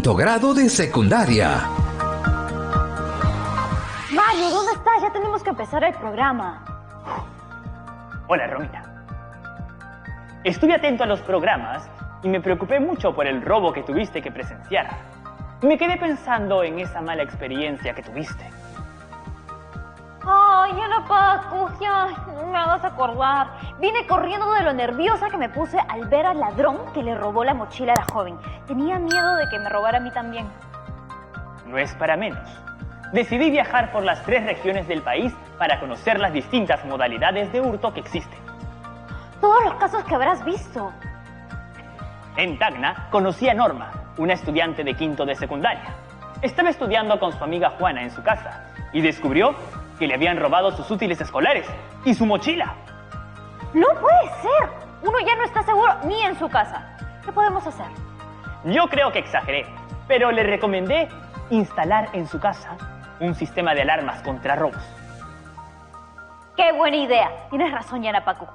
quinto grado de secundaria. Mario, ¿dónde estás? Ya tenemos que empezar el programa. Hola, Romina. Estuve atento a los programas y me preocupé mucho por el robo que tuviste que presenciar. Me quedé pensando en esa mala experiencia que tuviste. Ay, Ana Paco, ya no me hagas acordar. Vine corriendo de lo nerviosa que me puse al ver al ladrón que le robó la mochila a la joven. Tenía miedo de que me robara a mí también. No es para menos. Decidí viajar por las 3 regiones del país para conocer las distintas modalidades de hurto que existen. Todos los casos que habrás visto. En Tacna conocí a Norma, una estudiante de quinto de secundaria. Estaba estudiando con su amiga Juana en su casa y descubrió que le habían robado sus útiles escolares y su mochila. ¡No puede ser! Uno ya no está seguro ni en su casa. ¿Qué podemos hacer? Yo creo que exageré, pero le recomendé instalar en su casa un sistema de alarmas contra robos. ¡Qué buena idea! Tienes razón, Ana Paco.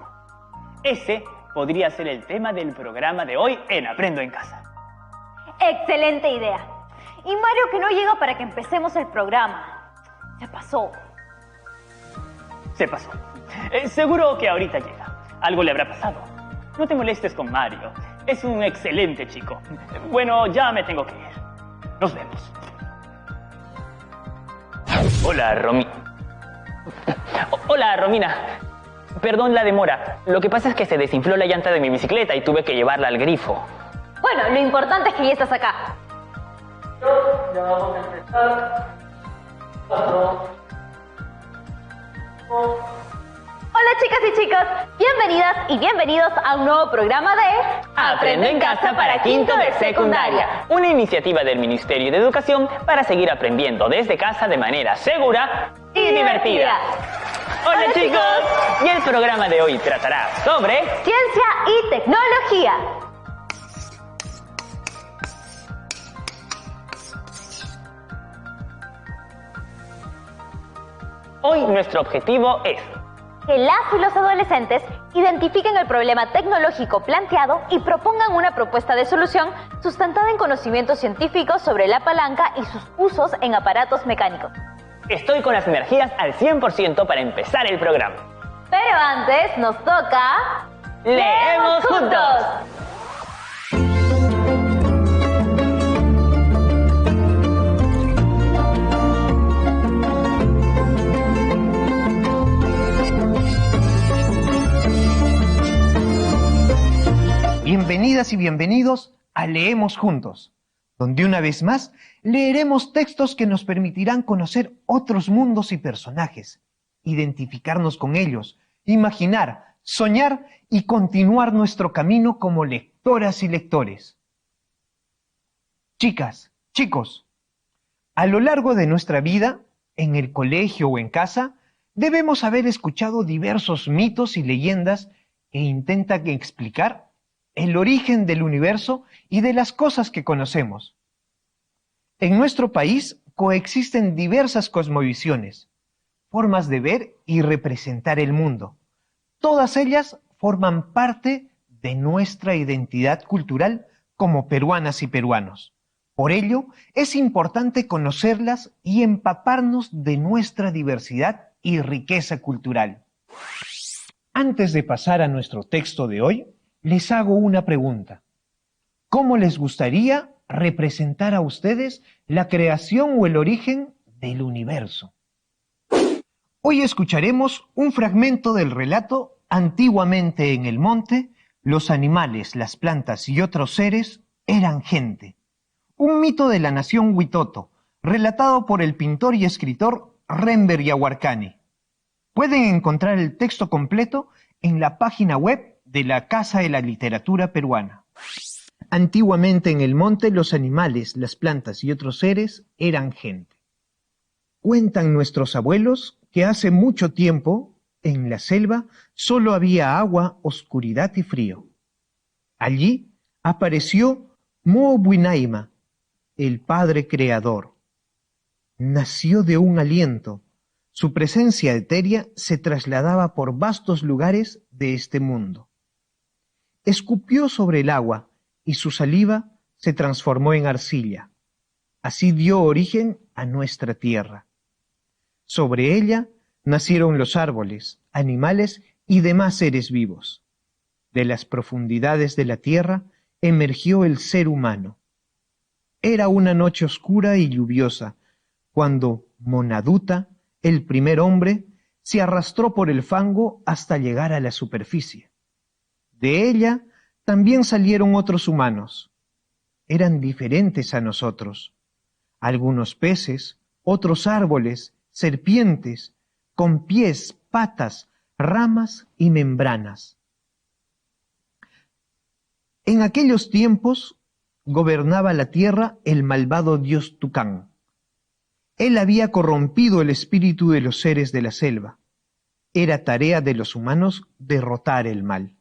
Ese podría ser el tema del programa de hoy en Aprendo en Casa. ¡Excelente idea! Y Mario que no llega para que empecemos el programa. Se pasó. Se pasó. Seguro que ahorita llega. Algo le habrá pasado. No te molestes con Mario. Es un excelente chico. Bueno, ya me tengo que ir. Nos vemos. Hola, Hola, Romina. Perdón la demora. Lo que pasa es que se desinfló la llanta de mi bicicleta y tuve que llevarla al grifo. Bueno, lo importante es que ya estás acá. Ya vamos a empezar. 4. Hola chicas y chicos, bienvenidas y bienvenidos a un nuevo programa de Aprendo en Casa para quinto de secundaria, una iniciativa del Ministerio de Educación para seguir aprendiendo desde casa de manera segura y divertida. Hola chicos, y el programa de hoy tratará sobre ciencia y tecnología. Hoy nuestro objetivo es que las y los adolescentes identifiquen el problema tecnológico planteado y propongan una propuesta de solución sustentada en conocimientos científicos sobre la palanca y sus usos en aparatos mecánicos. Estoy con las energías al 100% para empezar el programa. Pero antes nos toca... ¡Leemos juntos! Bienvenidas y bienvenidos a Leemos Juntos, donde una vez más leeremos textos que nos permitirán conocer otros mundos y personajes, identificarnos con ellos, imaginar, soñar y continuar nuestro camino como lectoras y lectores. Chicas, chicos, a lo largo de nuestra vida, en el colegio o en casa, debemos haber escuchado diversos mitos y leyendas que intentan explicar el origen del universo y de las cosas que conocemos. En nuestro país coexisten diversas cosmovisiones, formas de ver y representar el mundo. Todas ellas forman parte de nuestra identidad cultural como peruanas y peruanos. Por ello, es importante conocerlas y empaparnos de nuestra diversidad y riqueza cultural. Antes de pasar a nuestro texto de hoy, les hago una pregunta. ¿Cómo les gustaría representar a ustedes la creación o el origen del universo? Hoy escucharemos un fragmento del relato Antiguamente en el monte, los animales, las plantas y otros seres eran gente. Un mito de la nación Huitoto, relatado por el pintor y escritor Rember Yahuarcani. Pueden encontrar el texto completo en la página web de la Casa de la Literatura Peruana. Antiguamente en el monte los animales, las plantas y otros seres eran gente. Cuentan nuestros abuelos que hace mucho tiempo, en la selva, solo había agua, oscuridad y frío. Allí apareció Mo'obuinaima, el Padre Creador. Nació de un aliento. Su presencia etérea se trasladaba por vastos lugares de este mundo. Escupió sobre el agua y su saliva se transformó en arcilla. Así dio origen a nuestra tierra. Sobre ella nacieron los árboles, animales y demás seres vivos. De las profundidades de la tierra emergió el ser humano. Era una noche oscura y lluviosa, cuando Monaduta, el primer hombre, se arrastró por el fango hasta llegar a la superficie. De ella también salieron otros humanos. Eran diferentes a nosotros. Algunos peces, otros árboles, serpientes, con pies, patas, ramas y membranas. En aquellos tiempos gobernaba la tierra el malvado dios Tucán. Él había corrompido el espíritu de los seres de la selva. Era tarea de los humanos derrotar el mal.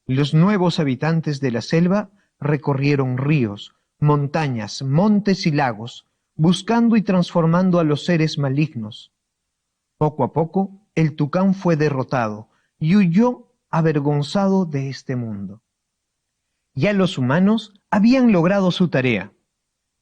Los nuevos habitantes de la selva recorrieron ríos, montañas, montes y lagos, buscando y transformando a los seres malignos. Poco a poco, el Tucán fue derrotado y huyó avergonzado de este mundo. Ya los humanos habían logrado su tarea.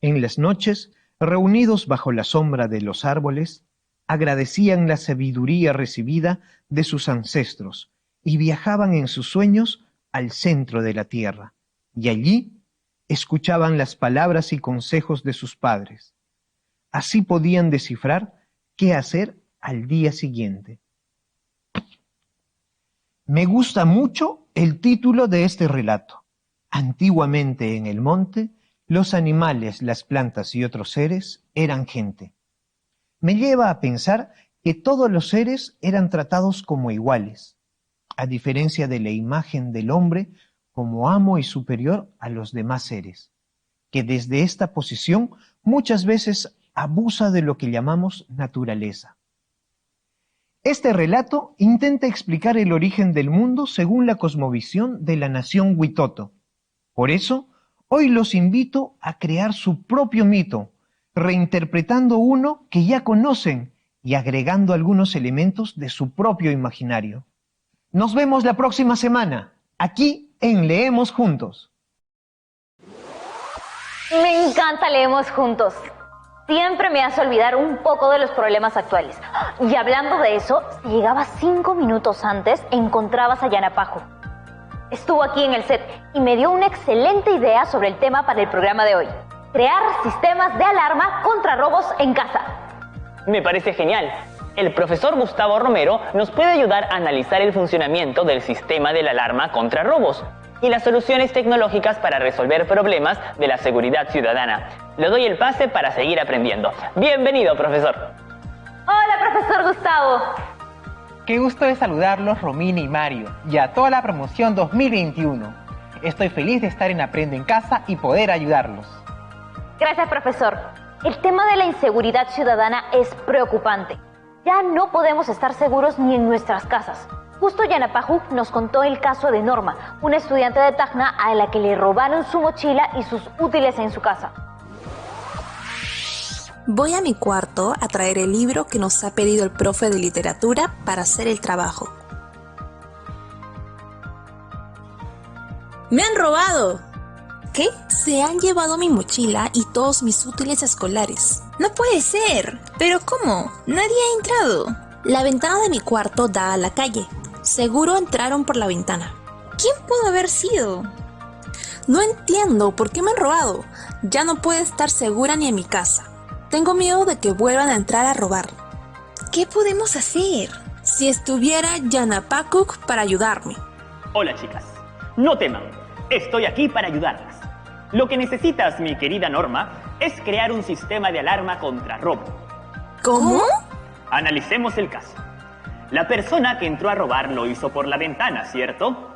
En las noches, reunidos bajo la sombra de los árboles, agradecían la sabiduría recibida de sus ancestros y viajaban en sus sueños al centro de la tierra, y allí escuchaban las palabras y consejos de sus padres. Así podían descifrar qué hacer al día siguiente. Me gusta mucho el título de este relato. Antiguamente en el monte, los animales, las plantas y otros seres eran gente. Me lleva a pensar que todos los seres eran tratados como iguales, a diferencia de la imagen del hombre como amo y superior a los demás seres, que desde esta posición muchas veces abusa de lo que llamamos naturaleza. Este relato intenta explicar el origen del mundo según la cosmovisión de la nación Witoto. Por eso, hoy los invito a crear su propio mito, reinterpretando uno que ya conocen y agregando algunos elementos de su propio imaginario. Nos vemos la próxima semana, aquí en Leemos Juntos. Me encanta Leemos Juntos. Siempre me hace olvidar un poco de los problemas actuales. Y hablando de eso, si llegabas 5 minutos antes, encontrabas a Yanapajo. Estuvo aquí en el set y me dio una excelente idea sobre el tema para el programa de hoy. Crear sistemas de alarma contra robos en casa. Me parece genial. El profesor Gustavo Romero nos puede ayudar a analizar el funcionamiento del sistema de la alarma contra robos y las soluciones tecnológicas para resolver problemas de la seguridad ciudadana. Le doy el pase para seguir aprendiendo. Bienvenido, profesor. Hola, profesor Gustavo. Qué gusto de saludarlos, Romina y Mario, y a toda la promoción 2021. Estoy feliz de estar en Aprende en Casa y poder ayudarlos. Gracias, profesor. El tema de la inseguridad ciudadana es preocupante. Ya no podemos estar seguros ni en nuestras casas. Justo Yanapajú nos contó el caso de Norma, una estudiante de Tacna a la que le robaron su mochila y sus útiles en su casa. Voy a mi cuarto a traer el libro que nos ha pedido el profe de literatura para hacer el trabajo. ¡Me han robado! ¿Qué? Se han llevado mi mochila y todos mis útiles escolares. ¡No puede ser! ¿Pero cómo? ¡Nadie ha entrado! La ventana de mi cuarto da a la calle. Seguro entraron por la ventana. ¿Quién pudo haber sido? No entiendo por qué me han robado. Ya no puedo estar segura ni en mi casa. Tengo miedo de que vuelvan a entrar a robar. ¿Qué podemos hacer? Si estuviera Yanapakuk para ayudarme. Hola, chicas. No teman. Estoy aquí para ayudarlas. Lo que necesitas, mi querida Norma, es crear un sistema de alarma contra robo. ¿Cómo? Analicemos el caso. La persona que entró a robar lo hizo por la ventana, ¿cierto?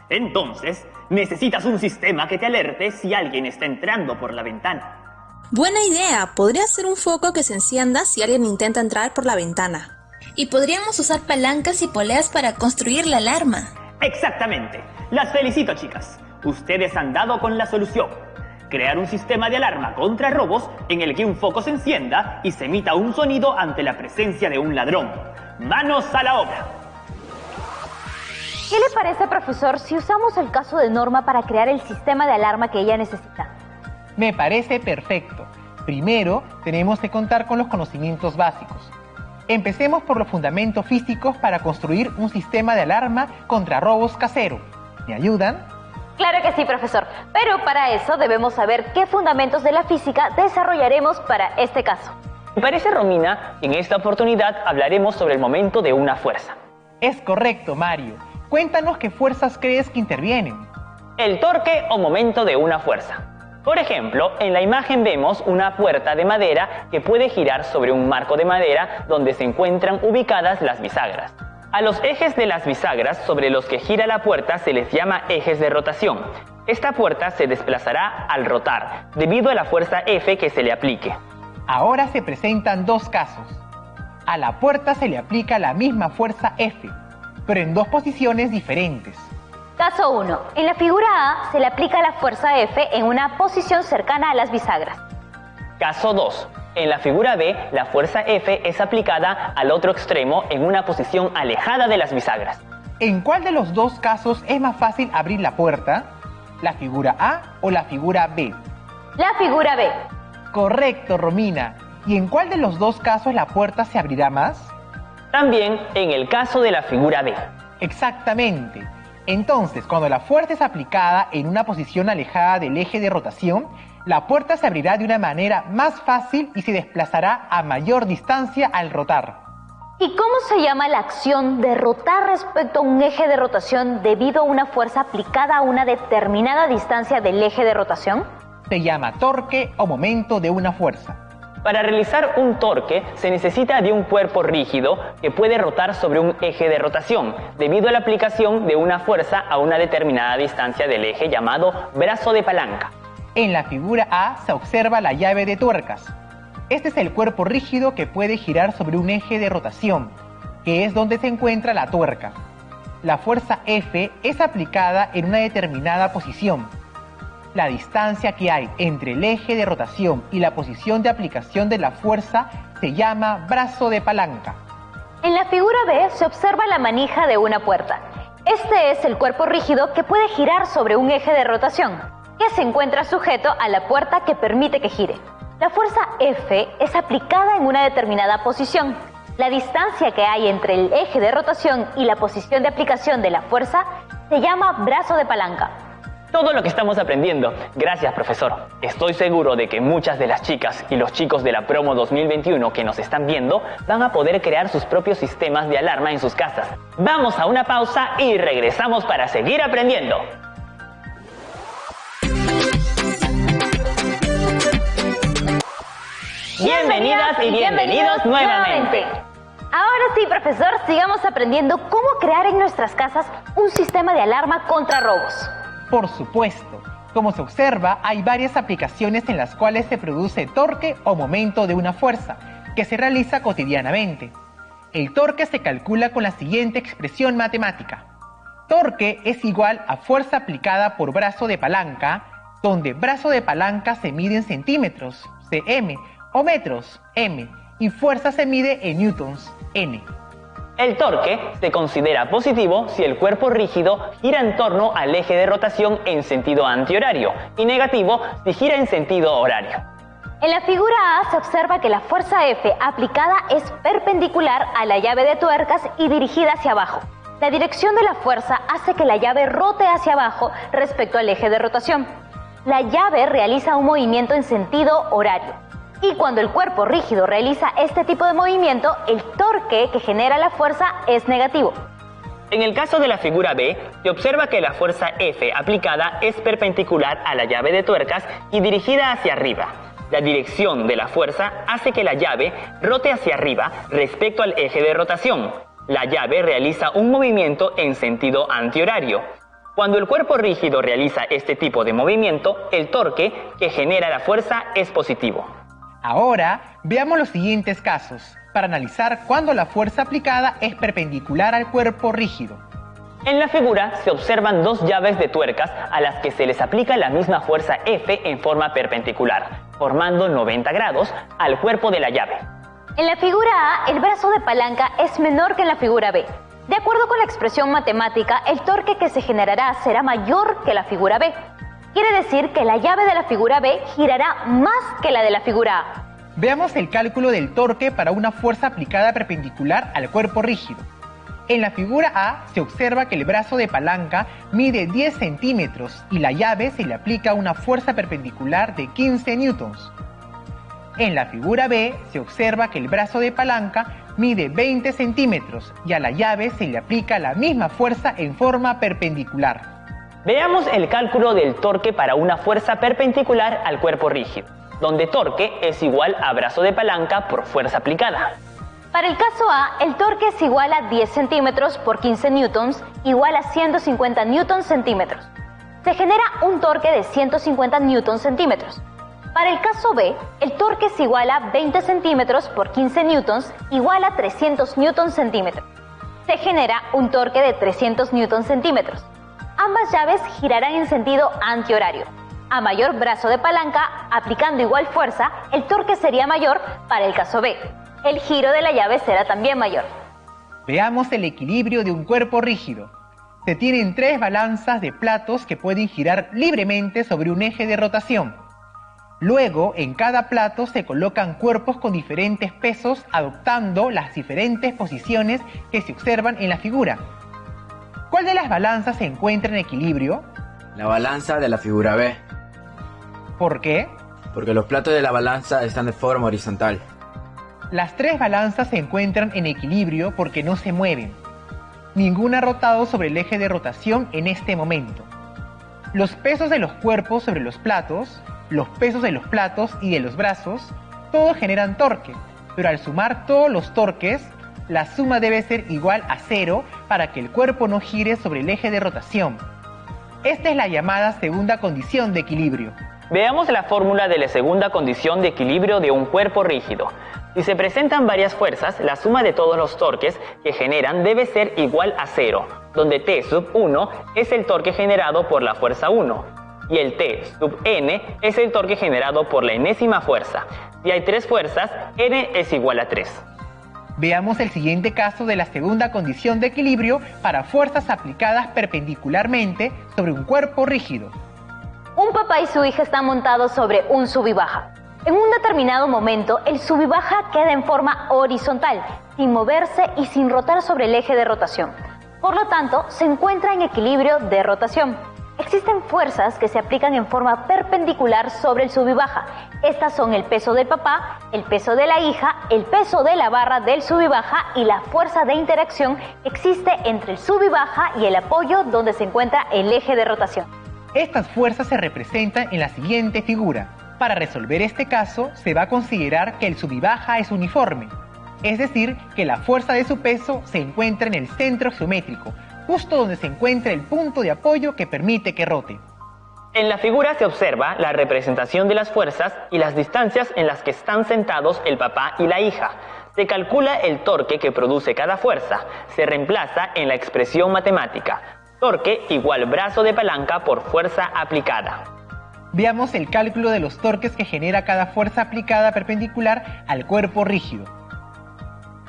Entonces, necesitas un sistema que te alerte si alguien está entrando por la ventana. Buena idea. Podría ser un foco que se encienda si alguien intenta entrar por la ventana. Y podríamos usar palancas y poleas para construir la alarma. Exactamente. Las felicito, chicas. Ustedes han dado con la solución. Crear un sistema de alarma contra robos en el que un foco se encienda y se emita un sonido ante la presencia de un ladrón. ¡Manos a la obra! ¿Qué le parece, profesor, si usamos el caso de Norma para crear el sistema de alarma que ella necesita? Me parece perfecto. Primero, tenemos que contar con los conocimientos básicos. Empecemos por los fundamentos físicos para construir un sistema de alarma contra robos casero. ¿Me ayudan? Claro que sí, profesor. Pero para eso debemos saber qué fundamentos de la física desarrollaremos para este caso. Me parece, Romina, que en esta oportunidad hablaremos sobre el momento de una fuerza. Es correcto, Mario. Cuéntanos qué fuerzas crees que intervienen. El torque o momento de una fuerza. Por ejemplo, en la imagen vemos una puerta de madera que puede girar sobre un marco de madera donde se encuentran ubicadas las bisagras. A los ejes de las bisagras sobre los que gira la puerta se les llama ejes de rotación. Esta puerta se desplazará al rotar, debido a la fuerza F que se le aplique. Ahora se presentan dos casos. A la puerta se le aplica la misma fuerza F, pero en dos posiciones diferentes. Caso 1. En la figura A se le aplica la fuerza F en una posición cercana a las bisagras. Caso 2. En la figura B, la fuerza F es aplicada al otro extremo en una posición alejada de las bisagras. ¿En cuál de los dos casos es más fácil abrir la puerta? ¿La figura A o la figura B? La figura B. Correcto, Romina. ¿Y en cuál de los dos casos la puerta se abrirá más? También en el caso de la figura B. Exactamente. Entonces, cuando la fuerza es aplicada en una posición alejada del eje de rotación, la puerta se abrirá de una manera más fácil y se desplazará a mayor distancia al rotar. ¿Y cómo se llama la acción de rotar respecto a un eje de rotación debido a una fuerza aplicada a una determinada distancia del eje de rotación? Se llama torque o momento de una fuerza. Para realizar un torque se necesita de un cuerpo rígido que puede rotar sobre un eje de rotación debido a la aplicación de una fuerza a una determinada distancia del eje llamado brazo de palanca. En la figura A se observa la llave de tuercas. Este es el cuerpo rígido que puede girar sobre un eje de rotación, que es donde se encuentra la tuerca. La fuerza F es aplicada en una determinada posición. La distancia que hay entre el eje de rotación y la posición de aplicación de la fuerza se llama brazo de palanca. En la figura B se observa la manija de una puerta. Este es el cuerpo rígido que puede girar sobre un eje de rotación, que se encuentra sujeto a la puerta que permite que gire. La fuerza F es aplicada en una determinada posición. La distancia que hay entre el eje de rotación y la posición de aplicación de la fuerza se llama brazo de palanca. Todo lo que estamos aprendiendo. Gracias, profesor. Estoy seguro de que muchas de las chicas y los chicos de la promo 2021 que nos están viendo van a poder crear sus propios sistemas de alarma en sus casas. Vamos a una pausa y regresamos para seguir aprendiendo. Bienvenidas y bienvenidos nuevamente. Ahora sí, profesor, sigamos aprendiendo cómo crear en nuestras casas un sistema de alarma contra robos. Por supuesto, como se observa, hay varias aplicaciones en las cuales se produce torque o momento de una fuerza, que se realiza cotidianamente. El torque se calcula con la siguiente expresión matemática. Torque es igual a fuerza aplicada por brazo de palanca, donde brazo de palanca se mide en centímetros, cm, o metros, m, y fuerza se mide en newtons, n. El torque se considera positivo si el cuerpo rígido gira en torno al eje de rotación en sentido antihorario y negativo si gira en sentido horario. En la figura A se observa que la fuerza F aplicada es perpendicular a la llave de tuercas y dirigida hacia abajo. La dirección de la fuerza hace que la llave rote hacia abajo respecto al eje de rotación. La llave realiza un movimiento en sentido horario. Y cuando el cuerpo rígido realiza este tipo de movimiento, el torque que genera la fuerza es negativo. En el caso de la figura B, se observa que la fuerza F aplicada es perpendicular a la llave de tuercas y dirigida hacia arriba. La dirección de la fuerza hace que la llave rote hacia arriba respecto al eje de rotación. La llave realiza un movimiento en sentido antihorario. Cuando el cuerpo rígido realiza este tipo de movimiento, el torque que genera la fuerza es positivo. Ahora, veamos los siguientes casos, para analizar cuándo la fuerza aplicada es perpendicular al cuerpo rígido. En la figura se observan dos llaves de tuercas a las que se les aplica la misma fuerza F en forma perpendicular, formando 90 grados al cuerpo de la llave. En la figura A, el brazo de palanca es menor que en la figura B. De acuerdo con la expresión matemática, el torque que se generará será mayor que la figura B. Quiere decir que la llave de la figura B girará más que la de la figura A. Veamos el cálculo del torque para una fuerza aplicada perpendicular al cuerpo rígido. En la figura A se observa que el brazo de palanca mide 10 centímetros y la llave se le aplica una fuerza perpendicular de 15 newtons. En la figura B se observa que el brazo de palanca mide 20 centímetros y a la llave se le aplica la misma fuerza en forma perpendicular. Veamos el cálculo del torque para una fuerza perpendicular al cuerpo rígido, donde torque es igual a brazo de palanca por fuerza aplicada. Para el caso A, el torque es igual a 10 centímetros por 15 newtons, igual a 150 newtons centímetros. Se genera un torque de 150 newtons centímetros. Para el caso B, el torque es igual a 20 centímetros por 15 newtons, igual a 300 newtons centímetros. Se genera un torque de 300 newtons centímetros. Ambas llaves girarán en sentido antihorario. A mayor brazo de palanca, aplicando igual fuerza, el torque sería mayor para el caso B. El giro de la llave será también mayor. Veamos el equilibrio de un cuerpo rígido. Se tienen 3 balanzas de platos que pueden girar libremente sobre un eje de rotación. Luego, en cada plato se colocan cuerpos con diferentes pesos adoptando las diferentes posiciones que se observan en la figura. ¿Cuál de las balanzas se encuentra en equilibrio? La balanza de la figura B, ¿Por qué? porque los platos de la balanza están de forma horizontal. Las 3 balanzas se encuentran en equilibrio porque no se mueven. Ninguna ha rotado sobre el eje de rotación en este momento. Los pesos de los cuerpos sobre los platos, los pesos de los platos y de los brazos, todos generan torque, pero al sumar todos los torques, la suma debe ser igual a 0 para que el cuerpo no gire sobre el eje de rotación. Esta es la llamada segunda condición de equilibrio. Veamos la fórmula de la segunda condición de equilibrio de un cuerpo rígido. Si se presentan varias fuerzas, la suma de todos los torques que generan debe ser igual a 0, donde T sub 1 es el torque generado por la fuerza 1, y el T sub n es el torque generado por la enésima fuerza. Si hay 3 fuerzas, n es igual a 3. Veamos el siguiente caso de la segunda condición de equilibrio para fuerzas aplicadas perpendicularmente sobre un cuerpo rígido. Un papá y su hija están montados sobre un sub y baja. En un determinado momento, el sub y baja queda en forma horizontal, sin moverse y sin rotar sobre el eje de rotación. Por lo tanto, se encuentra en equilibrio de rotación. Existen fuerzas que se aplican en forma perpendicular sobre el sub y baja. Estas son el peso del papá, el peso de la hija, el peso de la barra del sub y baja y la fuerza de interacción que existe entre el sub y baja y el apoyo donde se encuentra el eje de rotación. Estas fuerzas se representan en la siguiente figura. Para resolver este caso, se va a considerar que el sub y baja es uniforme, es decir, que la fuerza de su peso se encuentra en el centro geométrico, justo donde se encuentra el punto de apoyo que permite que rote. En la figura se observa la representación de las fuerzas y las distancias en las que están sentados el papá y la hija. Se calcula el torque que produce cada fuerza. Se reemplaza en la expresión matemática. Torque igual brazo de palanca por fuerza aplicada. Veamos el cálculo de los torques que genera cada fuerza aplicada perpendicular al cuerpo rígido.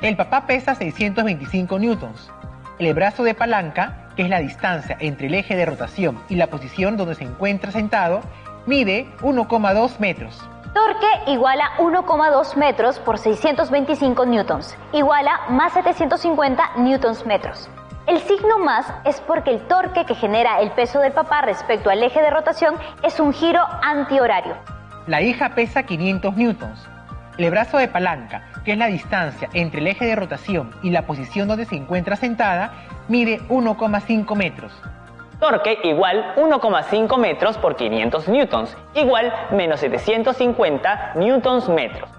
El papá pesa 625 newtons. El brazo de palanca, que es la distancia entre el eje de rotación y la posición donde se encuentra sentado, mide 1,2 metros. Torque igual a 1,2 metros por 625 newtons, igual a más 750 newtons metros. El signo más es porque el torque que genera el peso del papá respecto al eje de rotación es un giro antihorario. La hija pesa 500 newtons. El brazo de palanca, que es la distancia entre el eje de rotación y la posición donde se encuentra sentada, mide 1,5 metros. Torque igual 1,5 metros por 500 newtons, igual menos 750 newtons metros.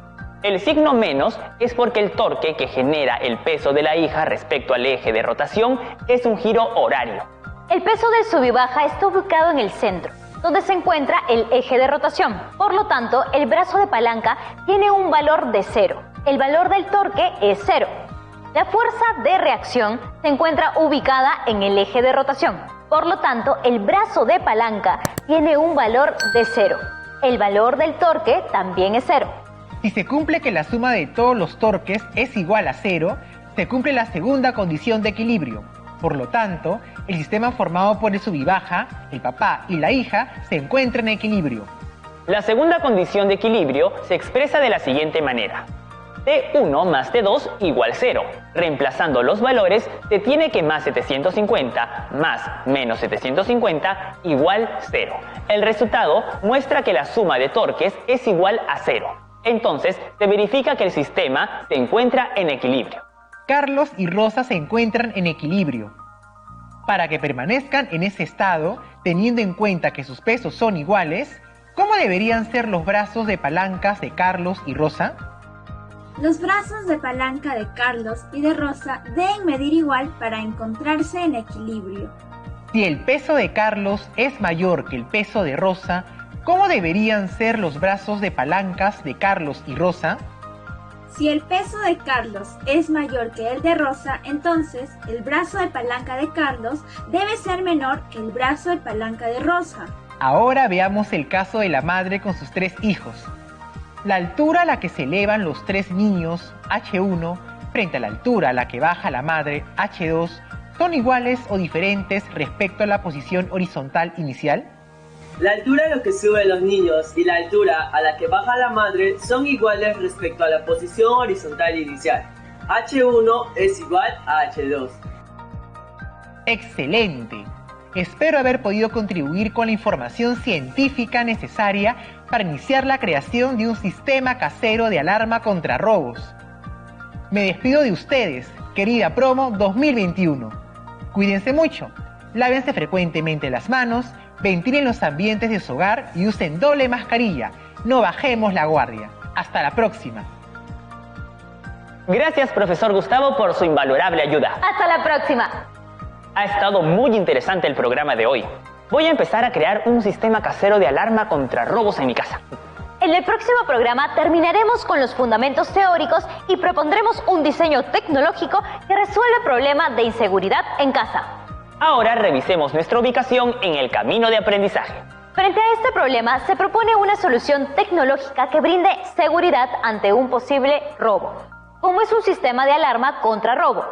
El signo menos es porque el torque que genera el peso de la hija respecto al eje de rotación es un giro horario. El peso del sub y baja está ubicado en el centro, donde se encuentra el eje de rotación. Por lo tanto, el brazo de palanca tiene un valor de 0. El valor del torque es 0. La fuerza de reacción se encuentra ubicada en el eje de rotación. Por lo tanto, el brazo de palanca tiene un valor de 0. El valor del torque también es 0. Si se cumple que la suma de todos los torques es igual a 0, se cumple la segunda condición de equilibrio. Por lo tanto, el sistema formado por el sub y baja, el papá y la hija, se encuentra en equilibrio. La segunda condición de equilibrio se expresa de la siguiente manera. T1 más T2 igual 0. Reemplazando los valores, se tiene que más 750 más menos 750 igual 0. El resultado muestra que la suma de torques es igual a 0. Entonces, se verifica que el sistema se encuentra en equilibrio. Carlos y Rosa se encuentran en equilibrio. Para que permanezcan en ese estado, teniendo en cuenta que sus pesos son iguales, ¿cómo deberían ser los brazos de palancas de Carlos y Rosa? Los brazos de palanca de Carlos y de Rosa deben medir igual para encontrarse en equilibrio. Si el peso de Carlos es mayor que el peso de Rosa, ¿cómo deberían ser los brazos de palancas de Carlos y Rosa? Si el peso de Carlos es mayor que el de Rosa, entonces el brazo de palanca de Carlos debe ser menor que el brazo de palanca de Rosa. Ahora veamos el caso de la madre con sus 3 hijos. La altura a la que se elevan los 3 niños, H1, frente a la altura a la que baja la madre, H2, ¿son iguales o diferentes respecto a la posición horizontal inicial? La altura a la que suben los niños y la altura a la que baja la madre son iguales respecto a la posición horizontal inicial. H1 es igual a H2. ¡Excelente! Espero haber podido contribuir con la información científica necesaria para iniciar la creación de un sistema casero de alarma contra robos. Me despido de ustedes, querida promo 2021. Cuídense mucho, lávense frecuentemente las manos, ventilen los ambientes de su hogar y usen doble mascarilla. No bajemos la guardia. Hasta la próxima. Gracias, profesor Gustavo, por su invalorable ayuda. ¡Hasta la próxima! Ha estado muy interesante el programa de hoy. Voy a empezar a crear un sistema casero de alarma contra robos en mi casa. En el próximo programa terminaremos con los fundamentos teóricos y propondremos un diseño tecnológico que resuelva el problema de inseguridad en casa. Ahora revisemos nuestra ubicación en el camino de aprendizaje. Frente a este problema, se propone una solución tecnológica que brinde seguridad ante un posible robo, como es un sistema de alarma contra robo.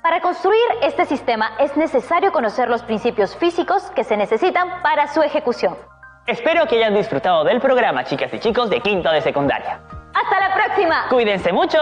Para construir este sistema es necesario conocer los principios físicos que se necesitan para su ejecución. Espero que hayan disfrutado del programa, chicas y chicos de quinto de secundaria. ¡Hasta la próxima! ¡Cuídense mucho!